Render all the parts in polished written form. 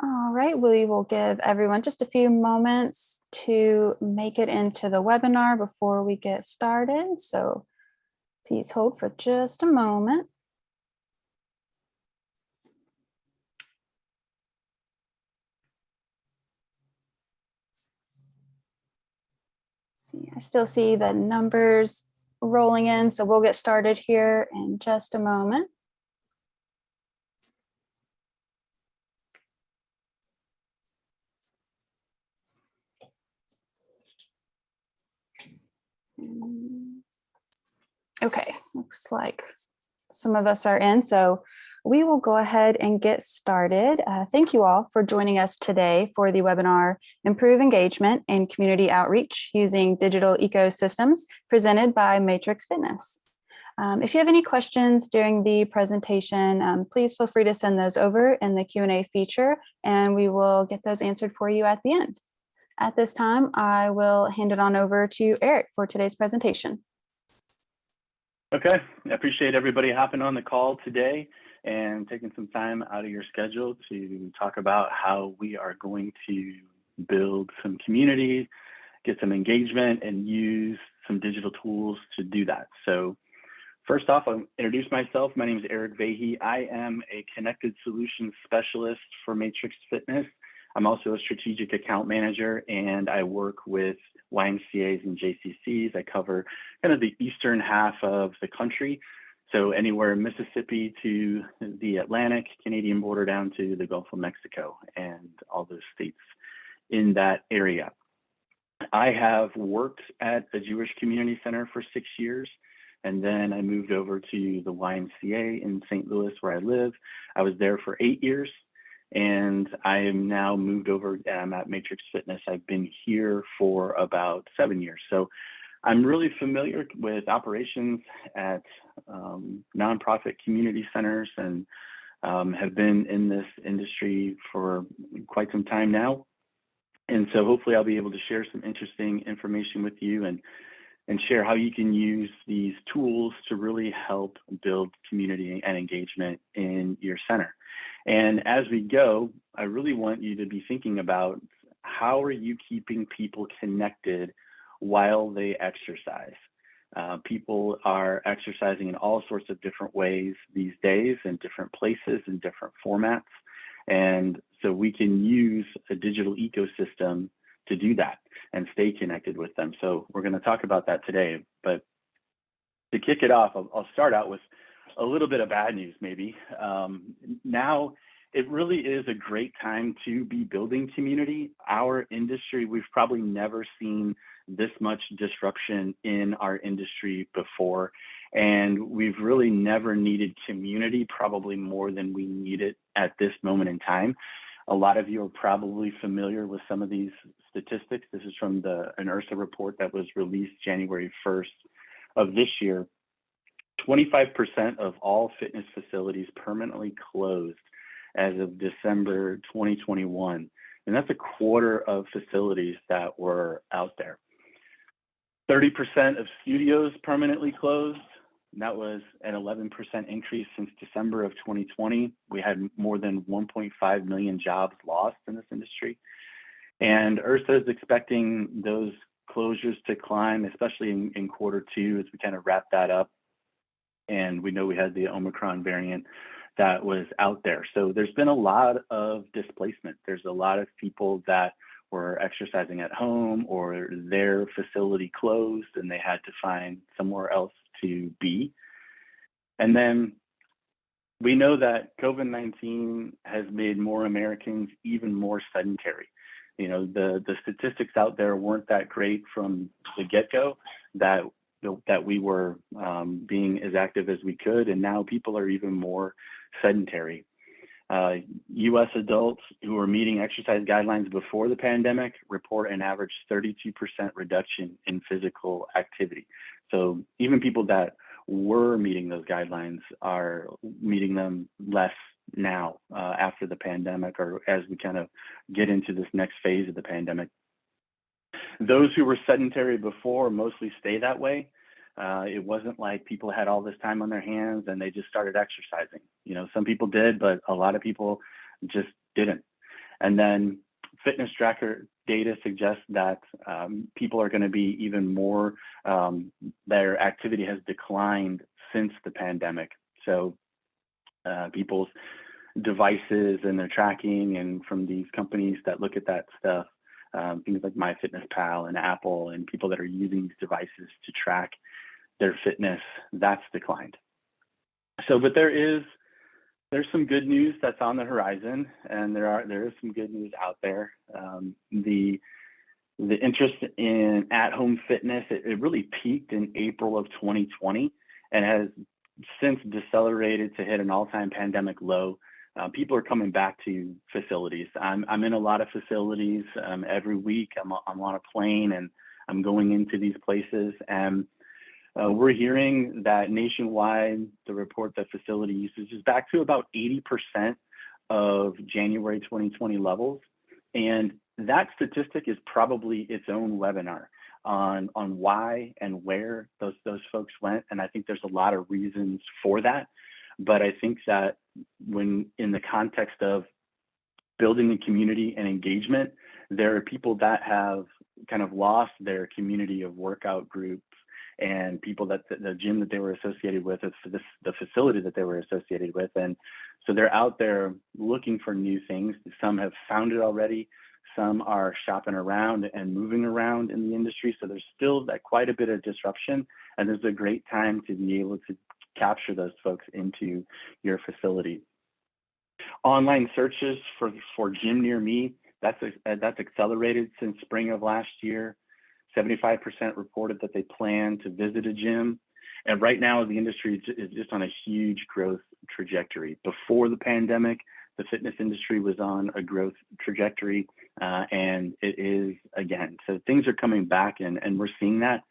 All right, we will give everyone just a few moments to make it into the webinar before we get started. So please hold for just a moment. See, I still see the numbers rolling in, so we'll get started here in just a moment. Okay, looks like some of us are in, so we will go ahead and get started. Thank you all for joining us today for the webinar, Improve Engagement and Community Outreach Using Digital Ecosystems, presented by Matrix Fitness. If you have any questions during the presentation, please feel free to send those over in the Q&A feature, and we will get those answered for you at the end. At this time, I will hand it on over to Eric for today's presentation. Okay, I appreciate everybody hopping on the call today and taking some time out of your schedule to talk about how we are going to build some community, get some engagement, and use some digital tools to do that. So first off, I'll introduce myself. My name is Eric Vahey. I am a connected solutions specialist for Matrix Fitness. I'm also a strategic account manager, and I work with YMCAs and JCCs. I cover kind of the eastern half of the country. So anywhere in Mississippi to the Atlantic, Canadian border down to the Gulf of Mexico and all those states in that area. I have worked at the Jewish Community Center for 6 years, and then I moved over to the YMCA in St. Louis where I live. I was there for 8 years. And I am now moved over and I'm at Matrix Fitness. I've been here for about 7 years. So I'm really familiar with operations at nonprofit community centers and have been in this industry for quite some time now. And so hopefully I'll be able to share some interesting information with you and share how you can use these tools to really help build community and engagement in your center. And as we go, I really want you to be thinking about how are you keeping people connected while they exercise. People are exercising in all sorts of different ways these days in different places and different formats. And so we can use a digital ecosystem to do that and stay connected with them. So we're going to talk about that today. But to kick it off, I'll start out with a little bit of bad news, maybe. Now, it really is a great time to be building community. Our industry, we've probably never seen this much disruption in our industry before. And we've really never needed community, probably more than we need it at this moment in time. A lot of you are probably familiar with some of these statistics. This is from an IRSA report that was released January 1st of this year. 25% of all fitness facilities permanently closed as of December 2021. And that's a quarter of facilities that were out there. 30% of studios permanently closed. That was an 11% increase since December of 2020. We had more than 1.5 million jobs lost in this industry. And IRSA is expecting those closures to climb, especially in quarter two as we kind of wrap that up. And we know we had the Omicron variant that was out there. So there's been a lot of displacement. There's a lot of people that were exercising at home or their facility closed and they had to find somewhere else to be. And then we know that COVID-19 has made more Americans even more sedentary. You know, the statistics out there weren't that great from the get-go that we were being as active as we could, and now people are even more sedentary. U.S. adults who were meeting exercise guidelines before the pandemic report an average 32% reduction in physical activity. So even people that were meeting those guidelines are meeting them less now after the pandemic, or as we kind of get into this next phase of the pandemic. Those who were sedentary before mostly stay that way. It wasn't like people had all this time on their hands and they just started exercising. You know, some people did, but a lot of people just didn't. And then fitness tracker data suggests that people are going to be even more, their activity has declined since the pandemic. So people's devices and their tracking, and from these companies that look at that stuff, things like MyFitnessPal and Apple, and people that are using these devices to track their fitness, that's declined. So, but there's some good news that's on the horizon, and there is some good news out there. The interest in at-home fitness, it really peaked in April of 2020 and has since decelerated to hit an all-time pandemic low. People are coming back to facilities. I'm in a lot of facilities every week. I'm on a plane and I'm going into these places, and we're hearing that nationwide, the report that facility usage is back to about 80% of January 2020 levels. And that statistic is probably its own webinar on why and where those folks went. And I think there's a lot of reasons for that. But I think that when in the context of building a community and engagement, there are people that have kind of lost their community of workout groups and people that the gym that they were associated with, the facility that they were associated with. And so they're out there looking for new things. Some have found it already. Some are shopping around and moving around in the industry. So there's still quite a bit of disruption, and there's a great time to be able to capture those folks into your facility. Online searches for gym near me, that's accelerated since spring of last year. 75% reported that they plan to visit a gym. And right now the industry is just on a huge growth trajectory. Before the pandemic, the fitness industry was on a growth trajectory, and it is again. So things are coming back, and we're seeing that.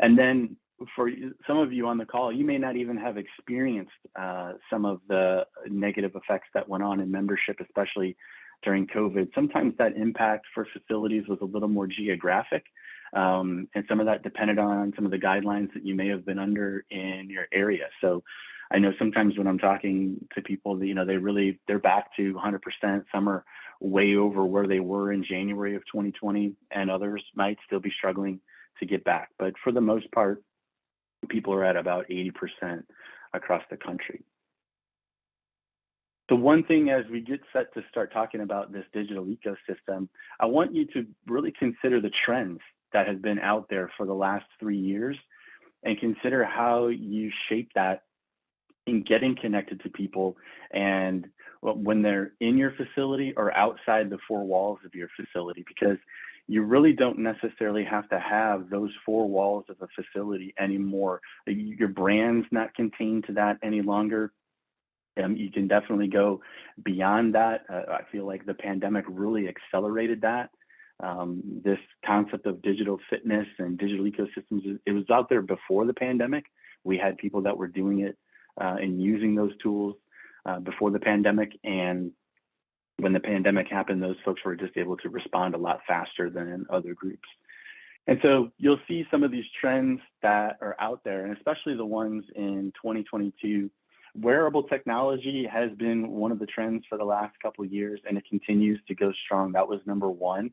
And then for some of you on the call, you may not even have experienced some of the negative effects that went on in membership, especially during COVID. Sometimes that impact for facilities was a little more geographic. And some of that depended on some of the guidelines that you may have been under in your area. So I know sometimes when I'm talking to people, they're back to 100%. Some are way over where they were in January of 2020, and others might still be struggling to get back. But for the most part, people are at about 80% across the country. The one thing, as we get set to start talking about this digital ecosystem, I want you to really consider the trends that have been out there for the last 3 years, and consider how you shape that in getting connected to people, and when they're in your facility or outside the four walls of your facility, because you really don't necessarily have to have those four walls of a facility anymore. Your brand's not contained to that any longer. You can definitely go beyond that. I feel like the pandemic really accelerated that. This concept of digital fitness and digital ecosystems, it was out there before the pandemic. We had people that were doing it and using those tools before the pandemic. And when the pandemic happened, those folks were just able to respond a lot faster than other groups. And so you'll see some of these trends that are out there, and especially the ones in 2022. Wearable technology has been one of the trends for the last couple of years, and it continues to go strong. That was number one.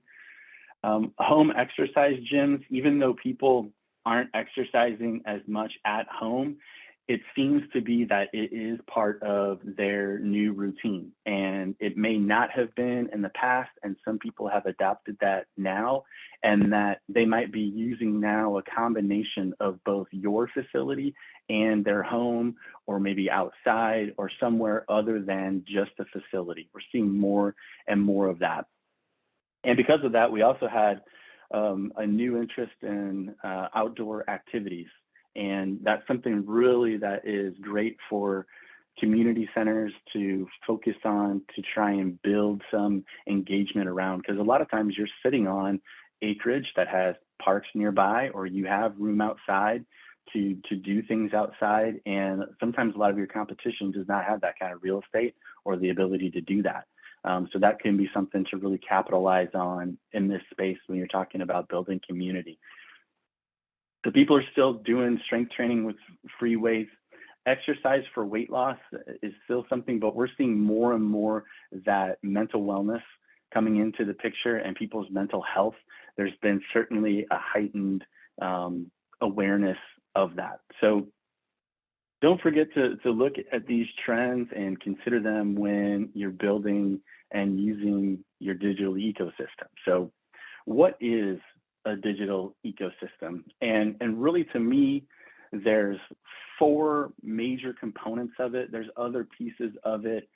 Home exercise gyms, even though people aren't exercising as much at home, it seems to be that it is part of their new routine. And it may not have been in the past, and some people have adopted that now, and that they might be using now a combination of both your facility and their home, or maybe outside or somewhere other than just a facility. We're seeing more and more of that. And because of that, we also had a new interest in outdoor activities. And that's something really that is great for community centers to focus on, to try and build some engagement around. Because a lot of times you're sitting on acreage that has parks nearby, or you have room outside to do things outside. And sometimes a lot of your competition does not have that kind of real estate or the ability to do that. So that can be something to really capitalize on in this space when you're talking about building community. So people are still doing strength training with free weights. Exercise for weight loss is still something, but we're seeing more and more that mental wellness coming into the picture and people's mental health, there's been certainly a heightened awareness of that. So don't forget to look at these trends and consider them when you're building and using your digital ecosystem. So what is a digital ecosystem? And really, to me, there's 4 major components of it. There's other pieces of it.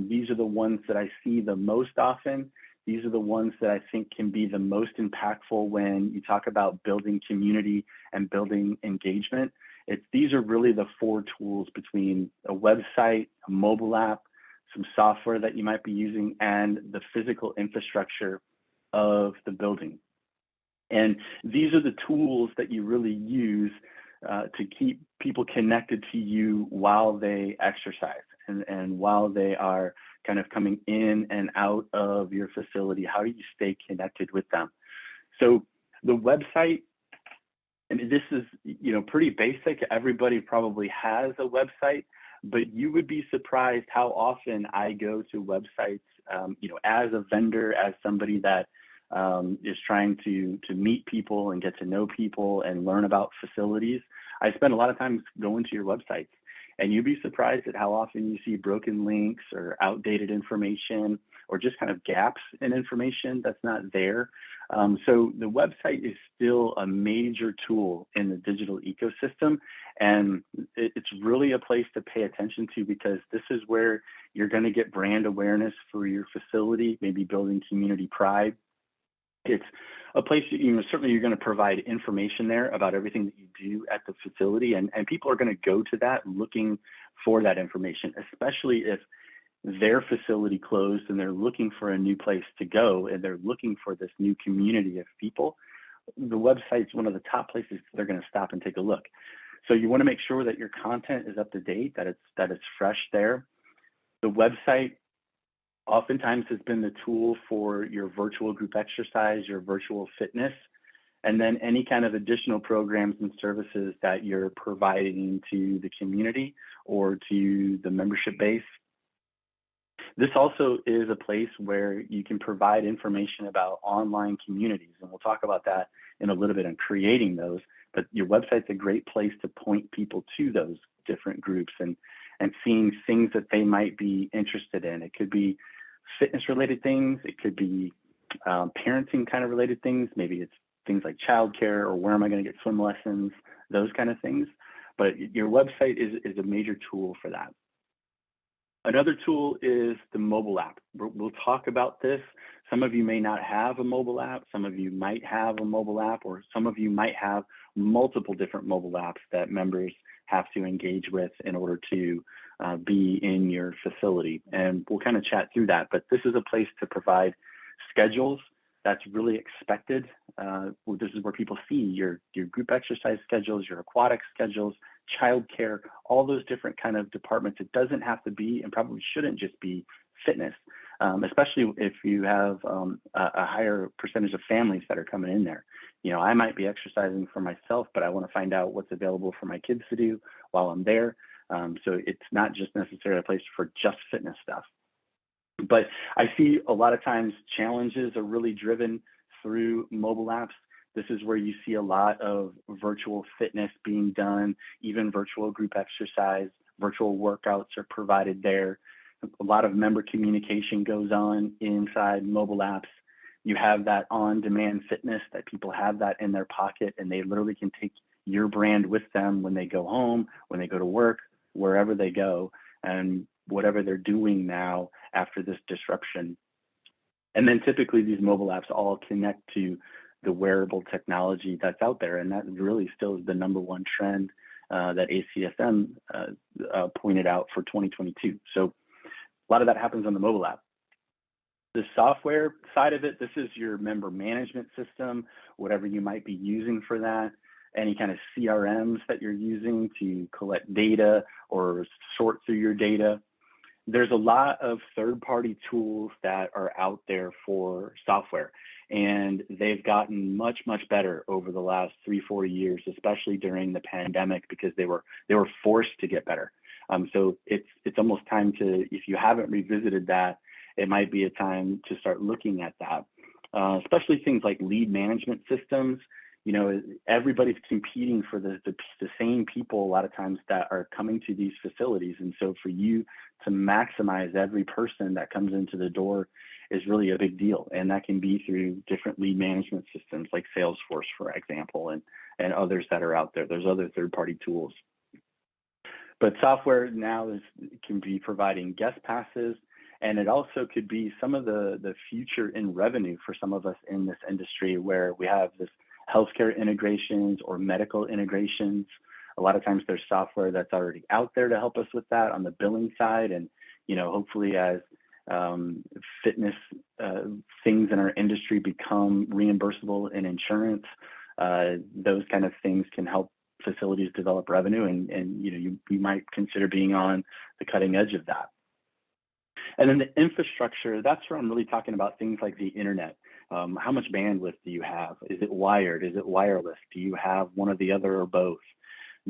These are the ones that I see the most often. These are the ones that I think can be the most impactful when you talk about building community and building engagement. These are really the 4 tools between a website, a mobile app, some software that you might be using, and the physical infrastructure of the building. And these are the tools that you really use to keep people connected to you while they exercise and while they are kind of coming in and out of your facility. How do you stay connected with them? So the website, and this is, pretty basic. Everybody probably has a website, but you would be surprised how often I go to websites, as a vendor, as somebody that is trying to meet people and get to know people and learn about facilities. I spend a lot of time going to your websites, and you'd be surprised at how often you see broken links or outdated information or just kind of gaps in information that's not there. So the website is still a major tool in the digital ecosystem, and it's really a place to pay attention to, because this is where you're going to get brand awareness for your facility, maybe building community pride. It's a place that, certainly you're going to provide information there about everything that you do at the facility, and people are going to go to that looking for that information, especially if their facility closed and they're looking for a new place to go and they're looking for this new community of people. The website's one of the top places they're going to stop and take a look. So you want to make sure that your content is up to date, that it's fresh there. The website oftentimes has been the tool for your virtual group exercise, your virtual fitness, and then any kind of additional programs and services that you're providing to the community or to the membership base. This also is a place where you can provide information about online communities, and we'll talk about that in a little bit on creating those, but your website's a great place to point people to those different groups and seeing things that they might be interested in. It could be fitness related things, it could be parenting kind of related things, maybe it's things like childcare or where am I going to get swim lessons, those kind of things. But your website is a major tool for that. Another tool is the mobile app. We'll talk about this. Some of you may not have a mobile app, some of you might have a mobile app, or some of you might have multiple different mobile apps that members have to engage with in order to be in your facility. And we'll kind of chat through that, but this is a place to provide schedules that's really expected. This is where people see your group exercise schedules, your aquatic schedules, childcare, all those different kind of departments. It doesn't have to be, and probably shouldn't just be, fitness, especially if you have a higher percentage of families that are coming in there. I might be exercising for myself, but I want to find out what's available for my kids to do while I'm there. So it's not just necessarily a place for just fitness stuff. But I see a lot of times challenges are really driven through mobile apps. This is where you see a lot of virtual fitness being done, even virtual group exercise, virtual workouts are provided there. A lot of member communication goes on inside mobile apps. You have that on-demand fitness that people have that in their pocket, and they literally can take your brand with them when they go home, when they go to work, wherever they go, and whatever they're doing now after this disruption. And then typically these mobile apps all connect to the wearable technology that's out there. And that really still is the #1 trend that ACSM pointed out for 2022. So a lot of that happens on the mobile app. The software side of it, this is your member management system, whatever you might be using for that, any kind of CRMs that you're using to collect data or sort through your data. There's a lot of third-party tools that are out there for software, and they've gotten much, much better over the last 3-4 years, especially during the pandemic, because they were forced to get better. So it's almost time to, if you haven't revisited that it might be a time to start looking at that. Especially things like lead management systems. You know, everybody's competing for the same people a lot of times that are coming to these facilities. And so for you to maximize every person that comes into the door is really a big deal. And that can be through different lead management systems like Salesforce, for example, and others that are out there. There's other third-party tools. But software now can be providing guest passes, and it also could be some of the future in revenue for some of us in this industry where we have this healthcare integrations or medical integrations. A lot of times there's software that's already out there to help us with that on the billing side. And, you know, hopefully as fitness things in our industry become reimbursable in insurance, those kind of things can help facilities develop revenue, and you know, you might consider being on the cutting edge of that. And then the infrastructure, that's where I'm really talking about things like the internet. How much bandwidth do you have? Is it wired? Is it wireless? Do you have one or the other or both?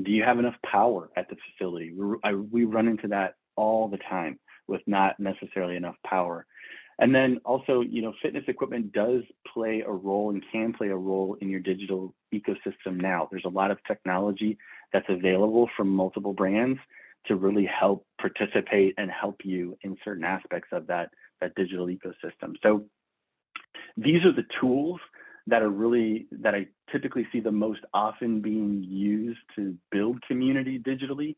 Do you have enough power at the facility? We run into that all the time with not necessarily enough power. And then also, you know, fitness equipment does play a role and can play a role in your digital ecosystem now. There's a lot of technology that's available from multiple brands to really help participate and help you in certain aspects of that digital ecosystem. So these are the tools that I typically see the most often being used to build community digitally.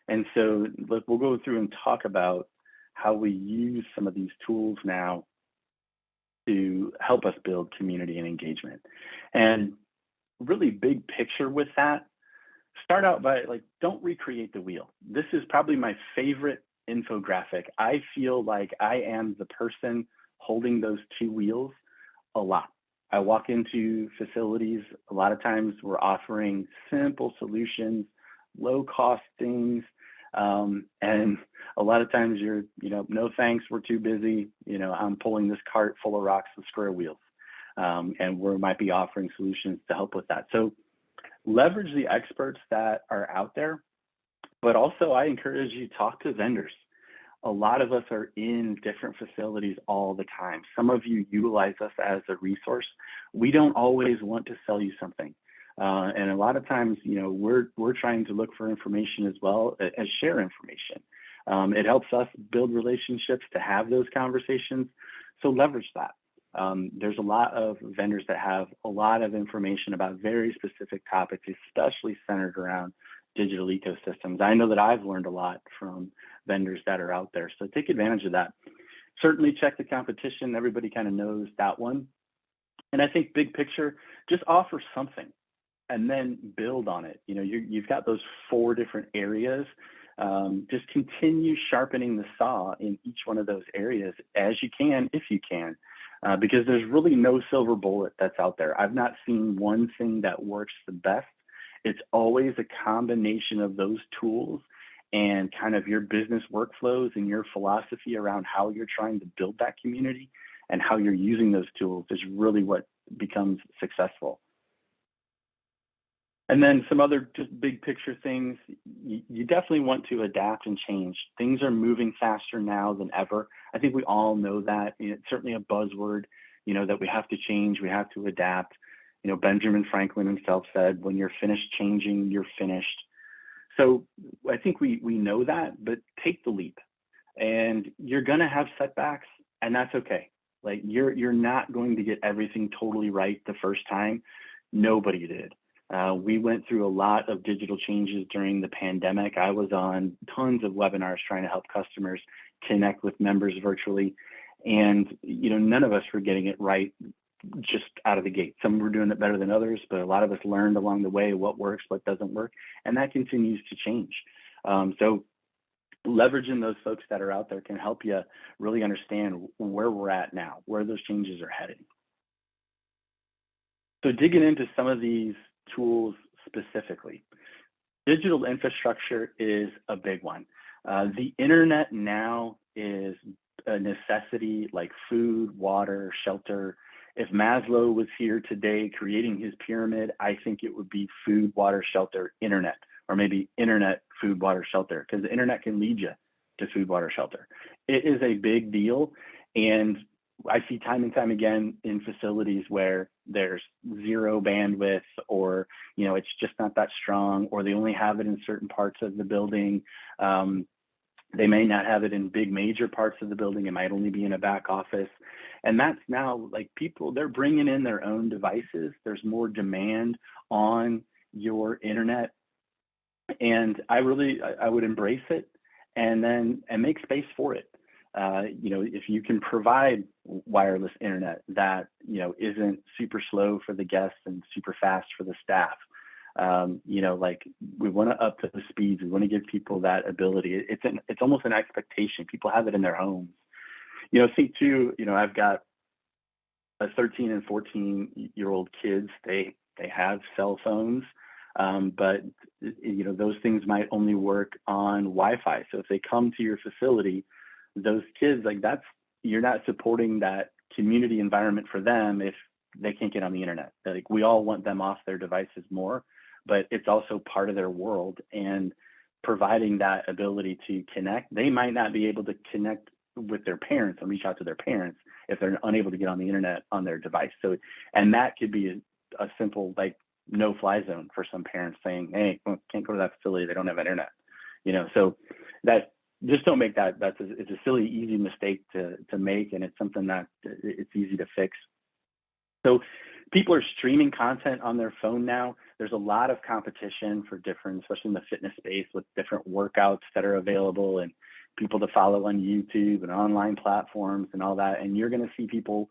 And so we'll go through and talk about how we use some of these tools now to help us build community and engagement. And really big picture with that, start out by don't recreate the wheel. This is probably my favorite infographic. I feel like I am the person holding those two wheels a lot. I walk into facilities, a lot of times we're offering simple solutions, low cost things. And a lot of times you're, no thanks, we're too busy. I'm pulling this cart full of rocks with square wheels. And we might be offering solutions to help with that. So leverage the experts that are out there, but also I encourage you to talk to vendors. A lot of us are in different facilities all the time. Some of you utilize us as a resource. We don't always want to sell you something. And a lot of times, we're trying to look for information as well as share information. It helps us build relationships to have those conversations. So leverage that. There's a lot of vendors that have a lot of information about very specific topics, especially centered around digital ecosystems. I know that I've learned a lot from vendors that are out there. So take advantage of that. Certainly check the competition. Everybody kind of knows that one. And I think big picture, just offer something and then build on it. You've got those 4 different areas. Just continue sharpening the saw in each one of those areas as you can, if you can, because there's really no silver bullet that's out there. I've not seen one thing that works the best. It's always a combination of those tools and kind of your business workflows and your philosophy around how you're trying to build that community and how you're using those tools is really what becomes successful. And then some other just big picture things, you definitely want to adapt and change. Things are moving faster now than ever. I think we all know that. It's certainly a buzzword, that we have to change, we have to adapt. Benjamin Franklin himself said, when you're finished changing, you're finished. So I think we know that, but take the leap. And you're gonna have setbacks, and that's okay. You're not going to get everything totally right the first time. Nobody did. We went through a lot of digital changes during the pandemic. I was on tons of webinars trying to help customers connect with members virtually. And, none of us were getting it right just out of the gate. Some were doing it better than others, but a lot of us learned along the way what works, what doesn't work, and that continues to change. So leveraging those folks that are out there can help you really understand where we're at now, where those changes are heading. So digging into some of these tools specifically, digital infrastructure is a big one. The internet now is a necessity, like food, water, shelter. If Maslow was here today creating his pyramid, I think it would be food, water, shelter, internet, or maybe internet, food, water, shelter, because the internet can lead you to food, water, shelter. It is a big deal. And I see time and time again in facilities where there's zero bandwidth, or, it's just not that strong, or they only have it in certain parts of the building. They may not have it in big major parts of the building. It might only be in a back office. And that's now like people, they're bringing in their own devices. There's more demand on your internet. And I would embrace it and make space for it. If you can provide wireless internet that, isn't super slow for the guests and super fast for the staff, like we want to up the speeds. We want to give people that ability. It's almost an expectation. People have it in their homes. See too, I've got a 13 and 14-year-old kids. They have cell phones, but those things might only work on Wi-Fi. So if they come to your facility, those kids, you're not supporting that community environment for them if they can't get on the internet. Like, we all want them off their devices more, but it's also part of their world, and providing that ability to connect. They might not be able to connect with their parents and reach out to their parents if they're unable to get on the internet on their device. So, and that could be a simple, no-fly zone for some parents, saying, hey, can't go to that facility, they don't have internet. So that, just don't make that. It's a silly, easy mistake to make, and it's something that it's easy to fix. So people are streaming content on their phone now. There's a lot of competition for different, especially in the fitness space, with different workouts that are available and people to follow on YouTube and online platforms and all that. And you're going to see people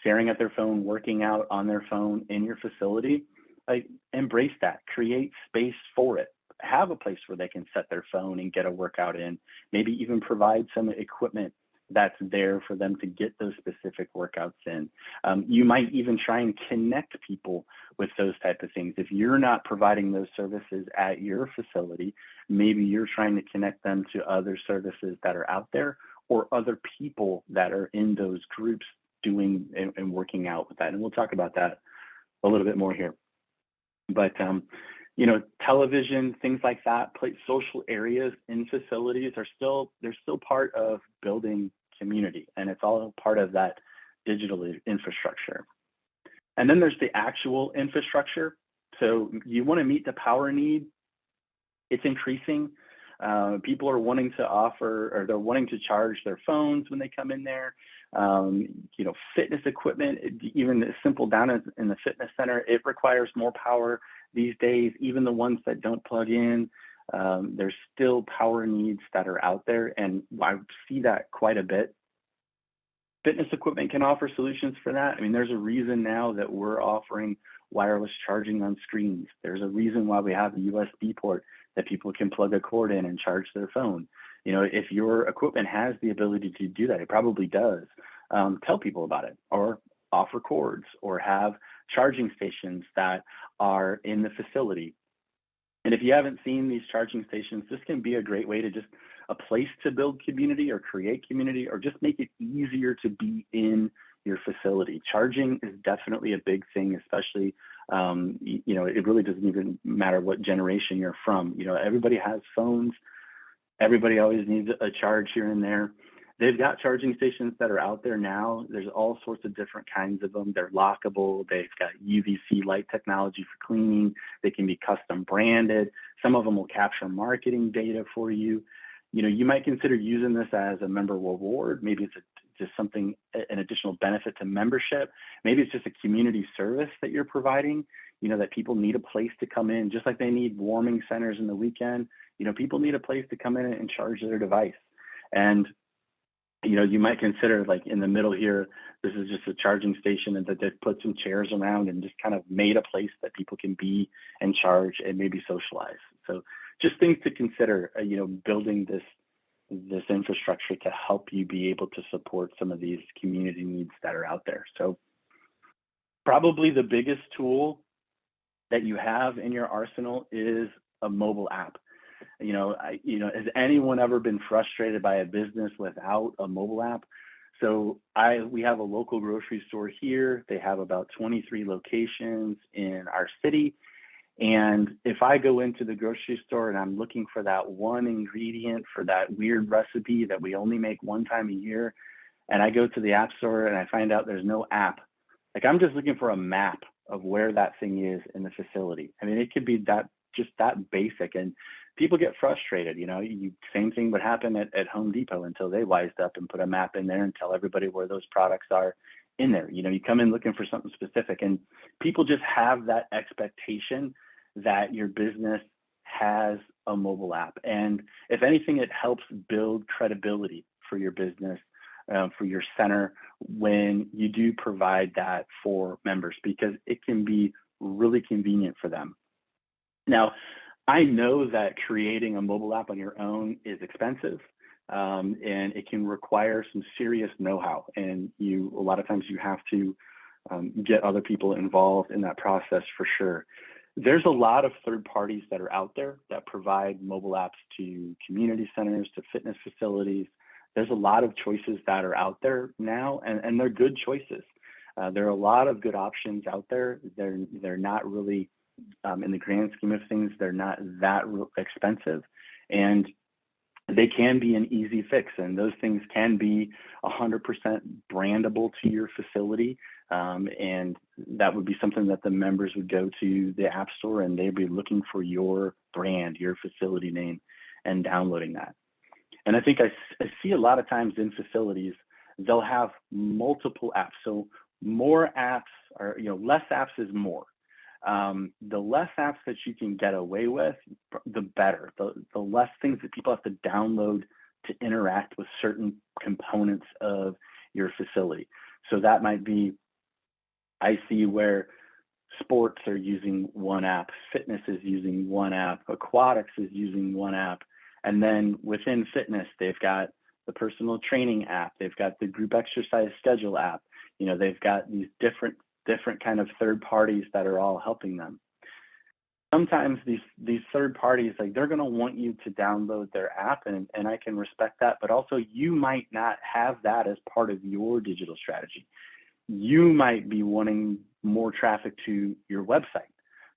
staring at their phone, working out on their phone in your facility. Embrace that. Create space for it. Have a place where they can set their phone and get a workout in. Maybe even provide some equipment that's there for them to get those specific workouts in. You might even try and connect people with those type of things. If you're not providing those services at your facility, maybe you're trying to connect them to other services that are out there, or other people that are in those groups doing and working out with that. And we'll talk about that a little bit more here. But television, things like that, social areas in facilities they're still part of building community, and it's all part of that digital infrastructure. And then there's the actual infrastructure. So you want to meet the power need. It's increasing. People are wanting to offer, or they're wanting to charge their phones when they come in there. Fitness equipment, even simple down in the fitness center, it requires more power these days. Even the ones that don't plug in, there's still power needs that are out there, and I see that quite a bit. Fitness equipment can offer solutions for that. I mean, there's a reason now that we're offering wireless charging on screens. There's a reason why we have a USB port that people can plug a cord in and charge their phone. If your equipment has the ability to do that, it probably does. Tell people about it, or offer cords, or have charging stations that are in the facility. And if you haven't seen these charging stations, this can be a great way to just a place to build community, or create community, or just make it easier to be in your facility. Charging is definitely a big thing, especially, it really doesn't even matter what generation you're from. Everybody has phones. Everybody always needs a charge here and there. They've got charging stations that are out there now. There's all sorts of different kinds of them. They're lockable. They've got UVC light technology for cleaning. They can be custom branded. Some of them will capture marketing data for you. You might consider using this as a member reward. Maybe it's just something, an additional benefit to membership. Maybe it's just a community service that you're providing, that people need a place to come in, just like they need warming centers in the weekend. People need a place to come in and charge their device. And you might consider, like in the middle here, this is just a charging station, and that they've put some chairs around and just kind of made a place that people can be and charge and maybe socialize. So just things to consider, building this infrastructure to help you be able to support some of these community needs that are out there. So probably the biggest tool that you have in your arsenal is a mobile app. Has anyone ever been frustrated by a business without a mobile app? So we have a local grocery store here. They have about 23 locations in our city. And if I go into the grocery store and I'm looking for that one ingredient for that weird recipe that we only make one time a year, and I go to the App Store and I find out there's no app, like I'm just looking for a map of where that thing is in the facility. I mean, it could be that just that basic, and people get frustrated. You know, same thing would happen at Home Depot until they wised up and put a map in there and tell everybody where those products are in there. You know, you come in looking for something specific, and people just have that expectation that your business has a mobile app. And if anything, it helps build credibility for your business, for your center, when you do provide that for members, because it can be really convenient for them. Now, I know that creating a mobile app on your own is expensive, and it can require some serious know-how. And a lot of times you have to get other people involved in that process for sure. There's a lot of third parties that are out there that provide mobile apps to community centers, to fitness facilities. There's a lot of choices that are out there now, and they're good choices. There are a lot of good options out there. They're not really, in the grand scheme of things, they're not that expensive, and they can be an easy fix. And those things can be 100% brandable to your facility. And that would be something that the members would go to the App Store and they'd be looking for your brand, your facility name, and downloading that. And I think I see a lot of times in facilities, they'll have multiple apps. So more apps are, less apps is more. The less apps that you can get away with, the better. The less things that people have to download to interact with certain components of your facility. So that might be, I see where sports are using one app, fitness is using one app, aquatics is using one app. And then within fitness, they've got the personal training app, they've got the group exercise schedule app, they've got these different kind of third parties that are all helping them. Sometimes these third parties, like, they're going to want you to download their app, and I can respect that, but also you might not have that as part of your digital strategy. You might be wanting more traffic to your website.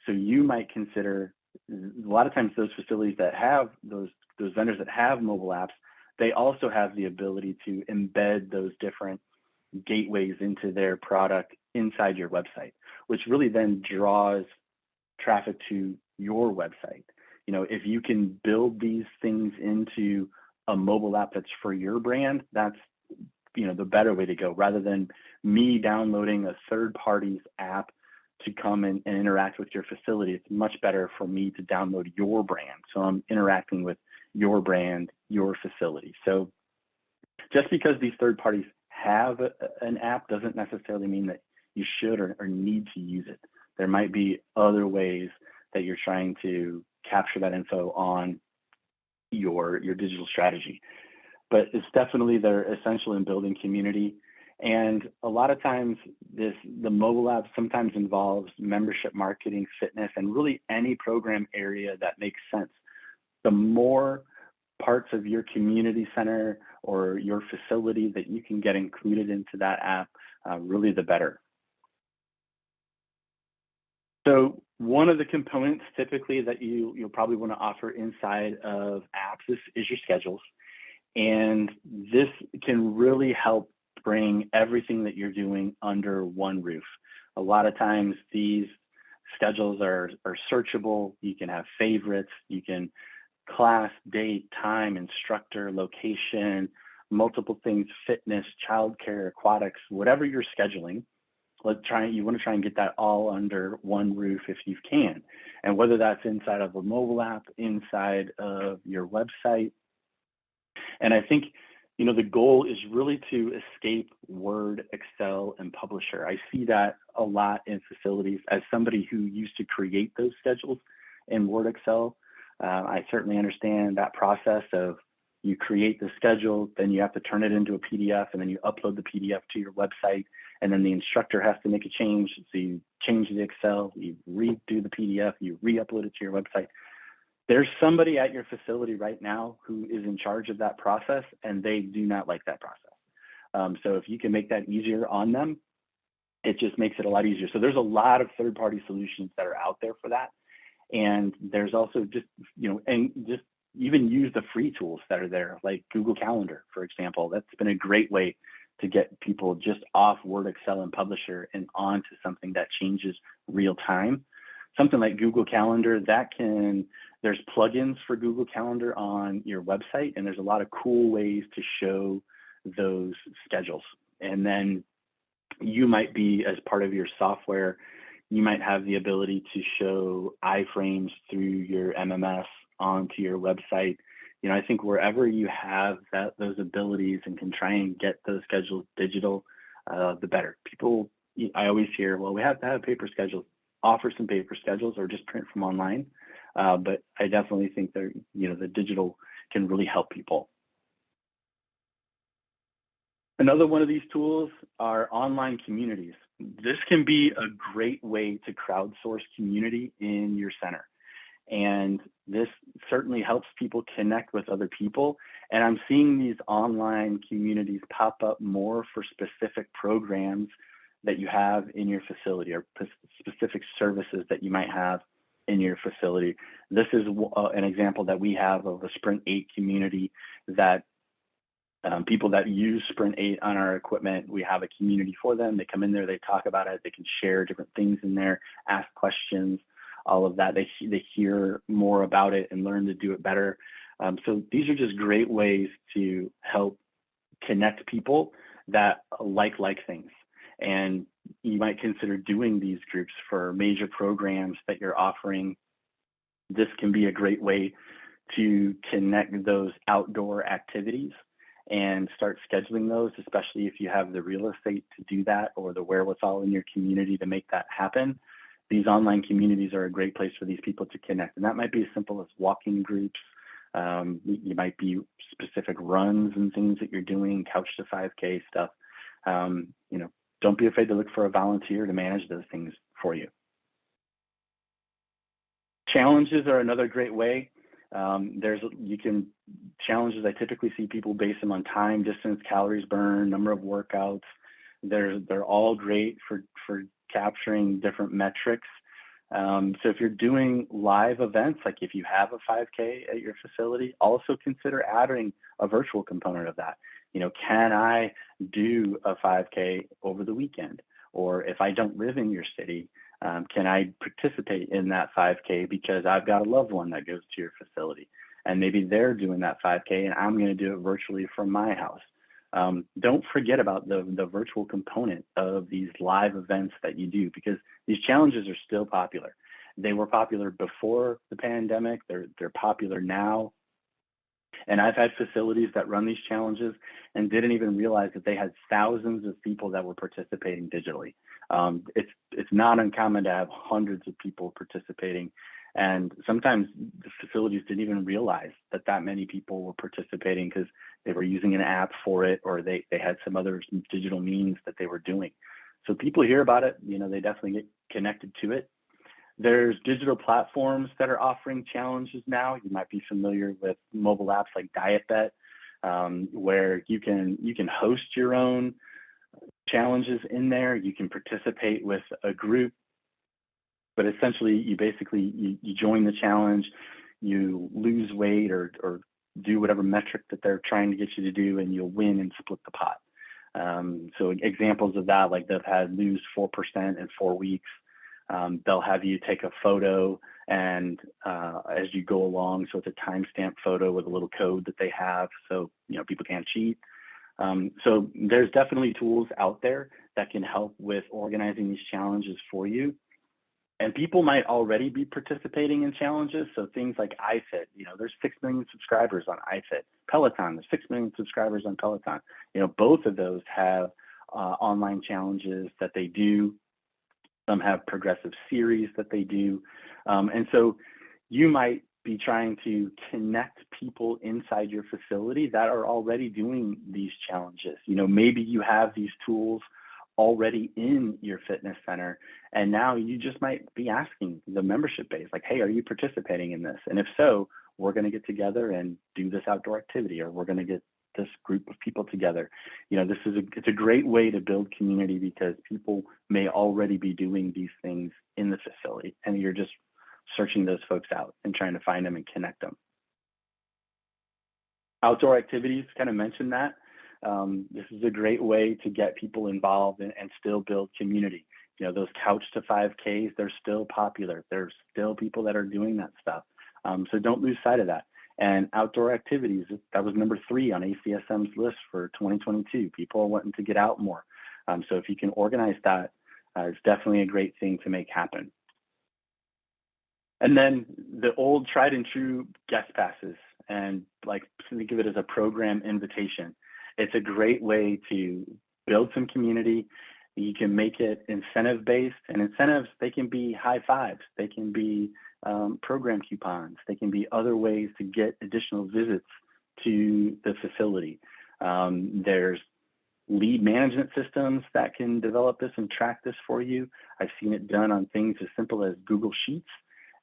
So you might consider, a lot of times those facilities that have those vendors that have mobile apps, they also have the ability to embed those different gateways into their product inside your website, which really then draws traffic to your website. If you can build these things into a mobile app that's for your brand, that's the better way to go, rather than me downloading a third party's app to come and interact with your facility. It's much better for me to download your brand. So I'm interacting with your brand, your facility. So just because these third parties have an app doesn't necessarily mean that you should or need to use it. There might be other ways that you're trying to capture that info on your digital strategy. But it's definitely, they're essential in building community. And a lot of times the mobile app sometimes involves membership marketing, fitness, and really any program area that makes sense. The more parts of your community center or your facility that you can get included into that app, really the better. So one of the components typically that you'll probably want to offer inside of apps is your schedules. And this can really help bring everything that you're doing under one roof. A lot of times these schedules are searchable. You can have favorites, you can class, date, time, instructor, location, multiple things, fitness, childcare, aquatics, whatever you're scheduling. You want to try and get that all under one roof if you can. And whether that's inside of a mobile app, inside of your website. And I think, the goal is really to escape Word, Excel, and Publisher. I see that a lot in facilities. As somebody who used to create those schedules in Word, Excel, I certainly understand that process of you create the schedule, then you have to turn it into a PDF, and then you upload the PDF to your website, and then the instructor has to make a change. So you change the Excel, you redo the PDF, you re-upload it to your website. There's somebody at your facility right now who is in charge of that process, and they do not like that process. So if you can make that easier on them, it just makes it a lot easier. So there's a lot of third-party solutions that are out there for that. And there's also just even use the free tools that are there, like Google Calendar, for example. That's been a great way to get people just off Word, Excel, and Publisher and onto something that changes real time. Something like Google Calendar, there's plugins for Google Calendar on your website, and there's a lot of cool ways to show those schedules. And then you might be, as part of your software, you might have the ability to show iframes through your MMS onto your website. You know, I think wherever you have those abilities and can try and get those schedules digital, the better. I always hear, well, we have to have paper schedules. Offer some paper schedules or just print from online. But I definitely think that, the digital can really help people. Another one of these tools are online communities. This can be a great way to crowdsource community in your center. And this certainly helps people connect with other people. And I'm seeing these online communities pop up more for specific programs that you have in your facility or specific services that you might have in your facility. This is an example that we have of a Sprint 8 community that people that use Sprint 8 on our equipment, we have a community for them. They come in there, they talk about it, they can share different things in there, ask questions, all of that. They hear more about it and learn to do it better. So these are just great ways to help connect people that like things. And you might consider doing these groups for major programs that you're offering. This can be a great way to connect those outdoor activities and start scheduling those, especially if you have the real estate to do that or the wherewithal in your community to make that happen. These online communities are a great place for these people to connect. And that might be as simple as walking groups. You might be specific runs and things that you're doing, couch to 5K stuff. Don't be afraid to look for a volunteer to manage those things for you. Challenges are another great way. Challenges, I typically see people base them on time, distance, calories burned, number of workouts. They're all great for capturing different metrics. So if you're doing live events, like if you have a 5K at your facility, also consider adding a virtual component of that. Can I do a 5K over the weekend? Or if I don't live in your city, can I participate in that 5K because I've got a loved one that goes to your facility and maybe they're doing that 5K and I'm going to do it virtually from my house. Don't forget about the virtual component of these live events that you do, because these challenges are still popular. They were popular before the pandemic. They're popular now. And I've had facilities that run these challenges and didn't even realize that they had thousands of people that were participating digitally. It's not uncommon to have hundreds of people participating. And sometimes the facilities didn't even realize that many people were participating because they were using an app for it, or they had some other digital means that they were doing. So people hear about it, they definitely get connected to it. There's digital platforms that are offering challenges now. You might be familiar with mobile apps like DietBet, where you can host your own challenges in there. You can participate with a group, but essentially you join the challenge, you lose weight or do whatever metric that they're trying to get you to do, and you'll win and split the pot. So examples of that, like they've had lose 4% in 4 weeks. They'll have you take a photo and as you go along, so it's a timestamp photo with a little code that they have, so people can't cheat. So there's definitely tools out there that can help with organizing these challenges for you. And people might already be participating in challenges. So things like iFit, there's 6 million subscribers on iFit. Peloton, there's 6 million subscribers on Peloton. Both of those have online challenges that they do. Some have progressive series that they do. And so you might be trying to connect people inside your facility that are already doing these challenges. Maybe you have these tools already in your fitness center, and now you just might be asking the membership base, like, hey, are you participating in this? And if so, we're going to get together and do this outdoor activity, or we're going to get this group of people together. It's a great way to build community, because people may already be doing these things in the facility, and you're just searching those folks out and trying to find them and connect them. Outdoor activities, kind of mentioned that. this is a great way to get people involved and still build community. You know, those couch to 5Ks, they're still popular. There's still people that are doing that stuff. So don't lose sight of that. And outdoor activities, that was number 3 on ACSM's list for 2022. People are wanting to get out more. So if you can organize that, it's definitely a great thing to make happen. And then the old tried and true guest passes, and like think of it as a program invitation. It's a great way to build some community. You can make it incentive-based, and incentives, they can be high fives, they can be program coupons, they can be other ways to get additional visits to the facility. There's lead management systems that can develop this and track this for you. I've seen it done on things as simple as Google Sheets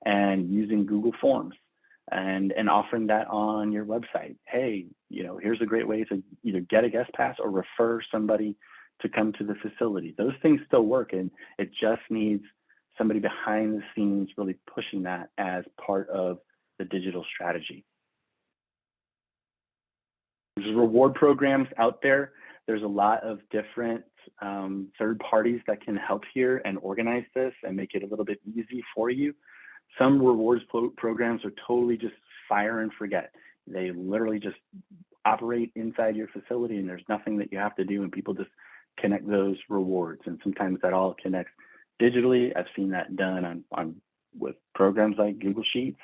and using Google Forms and offering that on your website. Hey, you know, here's a great way to either get a guest pass or refer somebody to come to the facility. Those things still work, and it just needs somebody behind the scenes really pushing that as part of the digital strategy. There's reward programs out there. There's a lot of different third parties that can help here and organize this and make it a little bit easy for you. Some rewards programs are totally just fire and forget. They literally just operate inside your facility, and there's nothing that you have to do, and people just connect those rewards. And sometimes that all connects digitally. I've seen that done with programs like Google Sheets.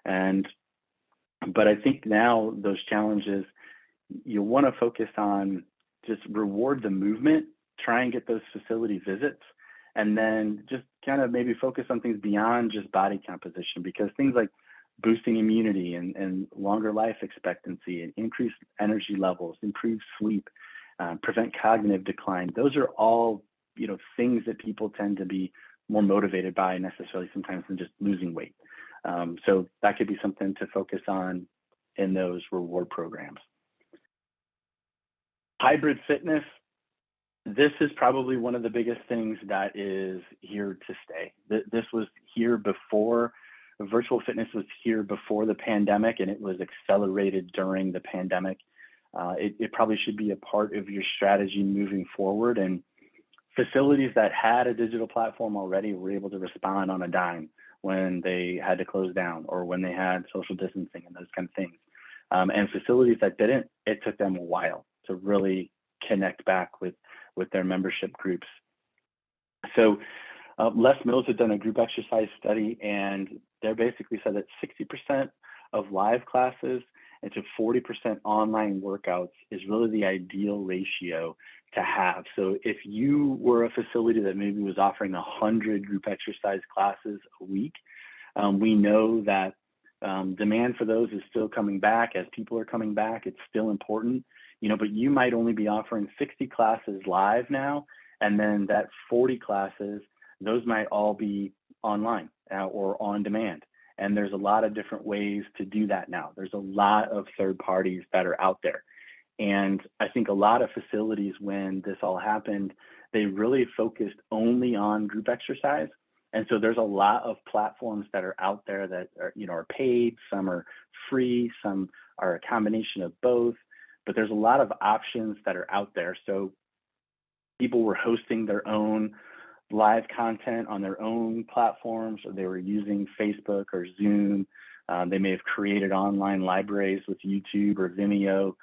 But I think now those challenges, you want to focus on just reward the movement, try and get those facility visits, and then just kind of maybe focus on things beyond just body composition, because things like boosting immunity and longer life expectancy and increased energy levels, improved sleep, prevent cognitive decline. Those are all, you know, things that people tend to be more motivated by necessarily sometimes than just losing weight. So that could be something to focus on in those reward programs. Hybrid fitness, this is probably one of the biggest things that is here to stay. This was here before, virtual fitness was here before the pandemic, and it was accelerated during the pandemic. It probably should be a part of your strategy moving forward, and facilities that had a digital platform already were able to respond on a dime when they had to close down or when they had social distancing and those kind of things. And facilities that didn't, it took them a while to really connect back with their membership groups. So Les Mills had done a group exercise study, and they basically said that 60% of live classes and to 40% online workouts is really the ideal ratio to have. So if you were a facility that maybe was offering 100 group exercise classes a week, we know that demand for those is still coming back. As people are coming back, it's still important, you know, but you might only be offering 60 classes live now, and then that 40 classes, those might all be online or on demand. And there's a lot of different ways to do that now. There's a lot of third parties that are out there. And I think a lot of facilities, when this all happened, they really focused only on group exercise. And so there's a lot of platforms that are out there that are, you know, are paid, some are free, some are a combination of both, but there's a lot of options that are out there. So people were hosting their own live content on their own platforms, or they were using Facebook or Zoom. They may have created online libraries with YouTube or Vimeo.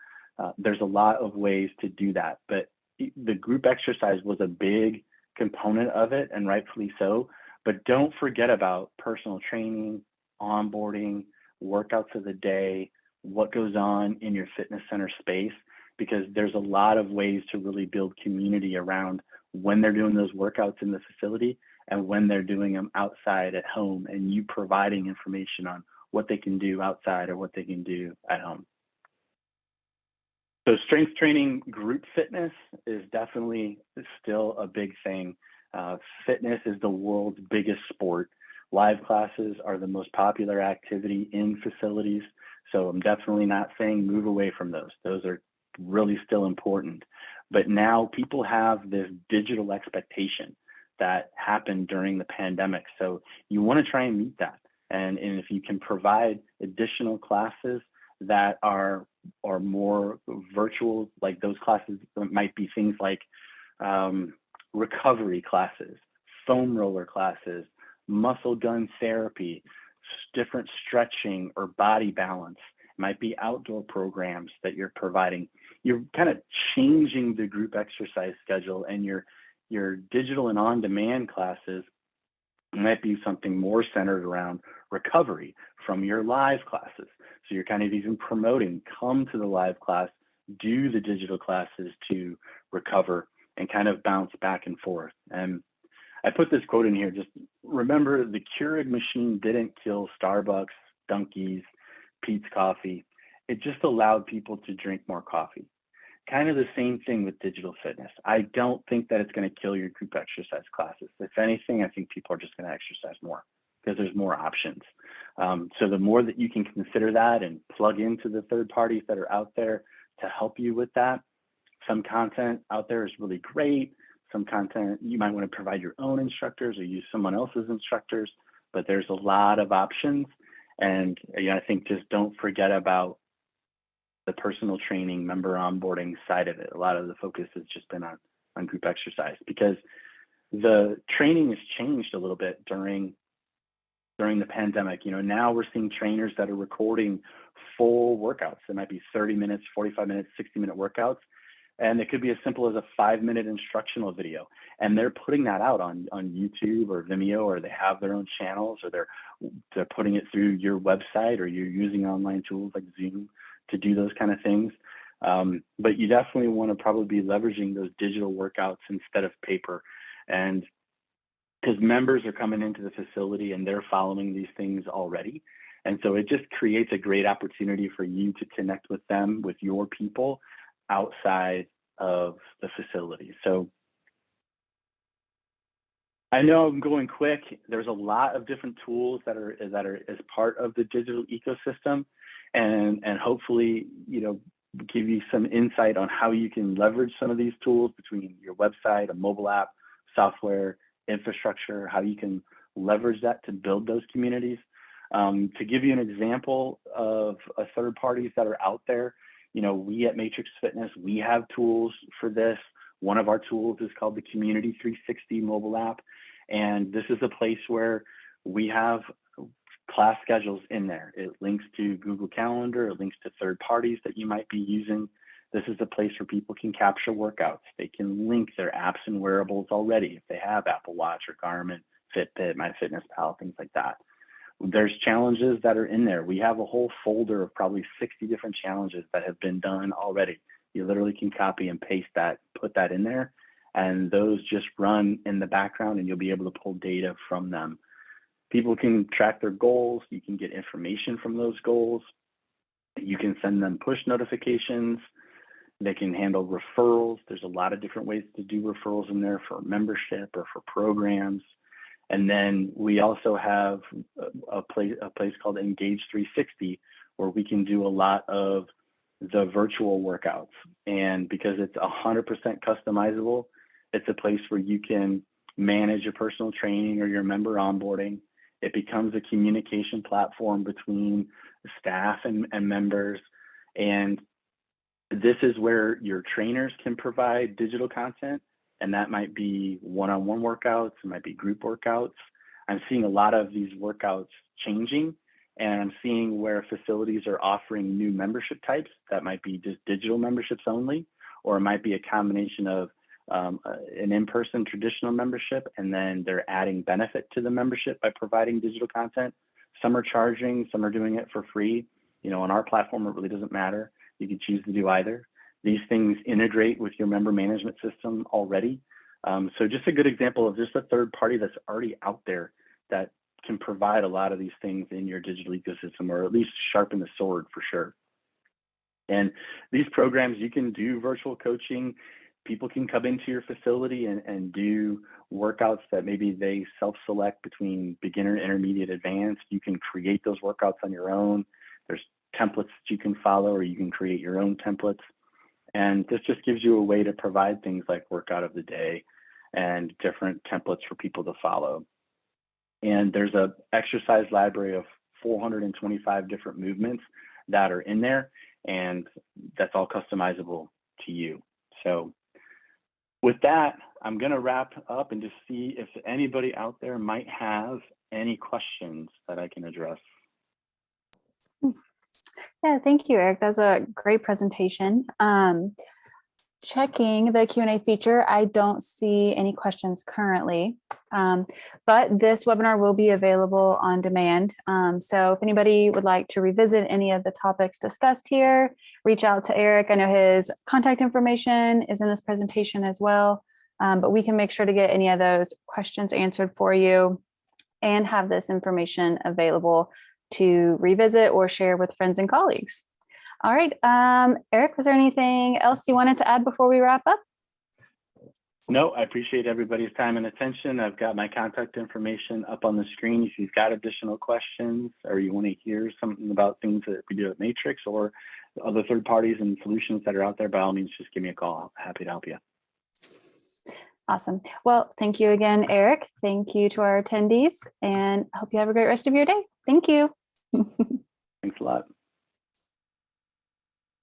There's a lot of ways to do that, but the group exercise was a big component of it, and rightfully so. But don't forget about personal training, onboarding, workouts of the day, what goes on in your fitness center space, because there's a lot of ways to really build community around when they're doing those workouts in the facility and when they're doing them outside at home, and you providing information on what they can do outside or what they can do at home. So strength training group fitness is definitely still a big thing. Fitness is the world's biggest sport. Live classes are the most popular activity in facilities. So I'm definitely not saying move away from those. Those are really still important. But now people have this digital expectation that happened during the pandemic. So you want to try and meet that. And if you can provide additional classes that are more virtual, like those classes might be things like recovery classes, foam roller classes, muscle gun therapy, different stretching or body balance. It might be outdoor programs that you're providing. You're kind of changing the group exercise schedule, and your digital and on-demand classes might be something more centered around recovery from your live classes. So you're kind of even promoting, come to the live class, do the digital classes to recover, and kind of bounce back and forth. And I put this quote in here, just remember, the Keurig machine didn't kill Starbucks, Dunkies, Peet's Coffee. It just allowed people to drink more coffee. Kind of the same thing with digital fitness. I don't think that it's going to kill your group exercise classes. If anything, I think people are just going to exercise more because there's more options. So the more that you can consider that and plug into the third parties that are out there to help you with that. Some content out there is really great. Some content you might want to provide your own instructors or use someone else's instructors, but there's a lot of options. And I think just don't forget about the personal training, member onboarding side of it. A lot of the focus has just been on group exercise because the training has changed a little bit during the pandemic. Now we're seeing trainers that are recording full workouts. It might be 30 minutes, 45 minutes, 60-minute workouts. And it could be as simple as a 5-minute instructional video. And they're putting that out on YouTube or Vimeo, or they have their own channels, or they're putting it through your website, or you're using online tools like Zoom to do those kind of things. But you definitely want to probably be leveraging those digital workouts instead of paper. And because members are coming into the facility and they're following these things already. And so it just creates a great opportunity for you to connect with them, with your people outside of the facility. So I know I'm going quick. There's a lot of different tools that are as part of the digital ecosystem, and hopefully, give you some insight on how you can leverage some of these tools between your website, a mobile app, software, infrastructure, how you can leverage that to build those communities. To give you an example of third parties that are out there, we at Matrix Fitness, we have tools for this. One of our tools is called the Community 360 mobile app. And this is a place where we have class schedules in there. It links to Google Calendar, it links to third parties that you might be using. This is a place where people can capture workouts. They can link their apps and wearables already if they have Apple Watch or Garmin, Fitbit, MyFitnessPal, things like that. There's challenges that are in there. We have a whole folder of probably 60 different challenges that have been done already. You literally can copy and paste that, put that in there, and those just run in the background and you'll be able to pull data from them. People can track their goals. You can get information from those goals. You can send them push notifications. They can handle referrals. There's a lot of different ways to do referrals in there for membership or for programs. And then we also have a place called Engage 360, where we can do a lot of the virtual workouts. And because it's 100% customizable, it's a place where you can manage your personal training or your member onboarding. It becomes a communication platform between staff and members. And this is where your trainers can provide digital content. And that might be one-on-one workouts, it might be group workouts. I'm seeing a lot of these workouts changing, and I'm seeing where facilities are offering new membership types that might be just digital memberships only, or it might be a combination of an in-person traditional membership, and then they're adding benefit to the membership by providing digital content. Some are charging, some are doing it for free. On our platform, it really doesn't matter. You can choose to do either. These things integrate with your member management system already. So just a good example of just a third party that's already out there that can provide a lot of these things in your digital ecosystem, or at least sharpen the sword for sure. And these programs, you can do virtual coaching. People can come into your facility and do workouts that maybe they self-select between beginner, intermediate, advanced. You can create those workouts on your own. There's templates that you can follow, or you can create your own templates. And this just gives you a way to provide things like workout of the day and different templates for people to follow. And there's an exercise library of 425 different movements that are in there. and that's all customizable to you. So with that, I'm going to wrap up and just see if anybody out there might have any questions that I can address. Yeah, thank you, Eric. That's a great presentation. Checking the Q&A feature, I don't see any questions currently, but this webinar will be available on demand. So if anybody would like to revisit any of the topics discussed here, reach out to Eric. I know his contact information is in this presentation as well, but we can make sure to get any of those questions answered for you and have this information available to revisit or share with friends and colleagues. All right, Eric, was there anything else you wanted to add before we wrap up? No, I appreciate everybody's time and attention. I've got my contact information up on the screen. If you've got additional questions or you want to hear something about things that we do at Matrix or other third parties and solutions that are out there, by all means, just give me a call. I'm happy to help you. Awesome. Well, thank you again, Eric. Thank you to our attendees, and I hope you have a great rest of your day. Thank you. Thanks a lot.